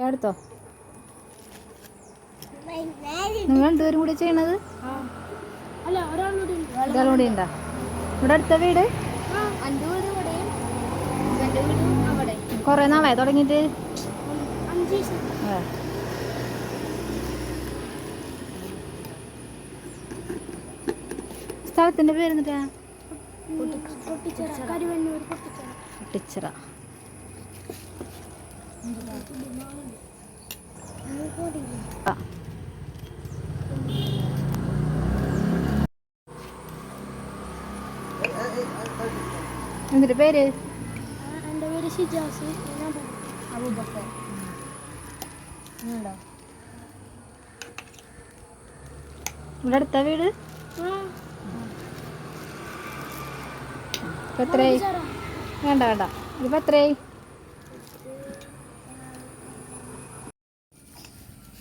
എടുത്തോ. നിങ്ങൾ രണ്ടുപേരും കൂടി ചെയ്യണത്? ഒരാളും കൂടി ഉണ്ടോ? ഇവിടെ അടുത്ത വീട് കുറേ നാളായി തുടങ്ങിയിട്ട്? സ്ഥലത്തിൻ്റെ പേര് എന്നിട്ടാ? പൊട്ടിച്ചിറ. എന്നിട്ട് പേര്? എൻ്റെ പേര് ഷിജാസ്. അബൂബക്കർ. ഇവിടെ അടുത്ത വീട് എത്രയായി? വേണ്ട വേണ്ട. ഇതിപ്പോൾ എത്രയായി?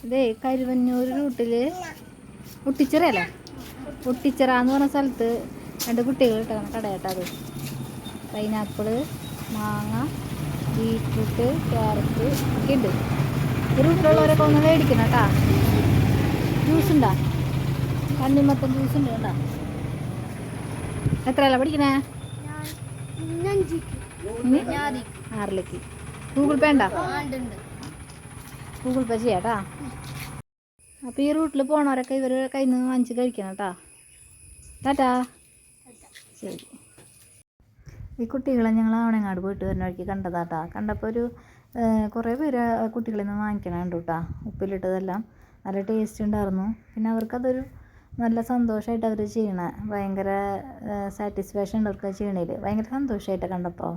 ഇതേ കരുവന്നൂർ റൂട്ടിൽ പൊട്ടിച്ചിറയല്ലേ? പൊട്ടിച്ചിറ എന്ന് പറഞ്ഞ സ്ഥലത്ത് രണ്ട് കുട്ടികൾ കിട്ടണം കടയാട്ടോ. അത് പൈനാപ്പിള്, മാങ്ങ, ബീറ്റ്റൂട്ട്, ക്യാരറ്റ് ഒക്കെ ഉണ്ട്. ഈ റൂട്ടിലുള്ളവരൊക്കെ ഒന്ന് മേടിക്കണം കേട്ടോ. ജ്യൂസ് ഉണ്ടോ? തണ്ണിമത്തൻ ജ്യൂസ് ഉണ്ട് കേട്ടോ. എത്രയല്ല പഠിക്കണേ? 6ലേക്ക്. ഗൂഗിൾ പേ ഉണ്ടോ? ഗൂഗിൾ പേ ചെയ്യാട്ടാ. അപ്പോൾ ഈ റൂട്ടിൽ പോണവരൊക്കെ ഇവർ കയ്യിൽ നിന്ന് വാങ്ങിച്ച് കഴിക്കണം കേട്ടോ. ടാറ്റാ. ശരി. ഈ കുട്ടികളെ ഞങ്ങൾ ആവണങ്ങാട് പോയിട്ട് വരുന്ന വഴിക്ക് കണ്ടതാട്ടാ. കണ്ടപ്പോൾ ഒരു കുറേ പേര് കുട്ടികളിൽ നിന്ന് വാങ്ങിക്കണുണ്ട് കേട്ടോ. ഉപ്പിലിട്ടതെല്ലാം നല്ല ടേസ്റ്റ് ഉണ്ടായിരുന്നു. പിന്നെ അവർക്കതൊരു നല്ല സന്തോഷമായിട്ട് അവർ ചെയ്യണേ. ഭയങ്കര സാറ്റിസ്ഫാക്ഷൻ ഉണ്ട് അവർക്ക് ചെയ്യണതിൽ. ഭയങ്കര സന്തോഷമായിട്ട് കണ്ടപ്പോൾ.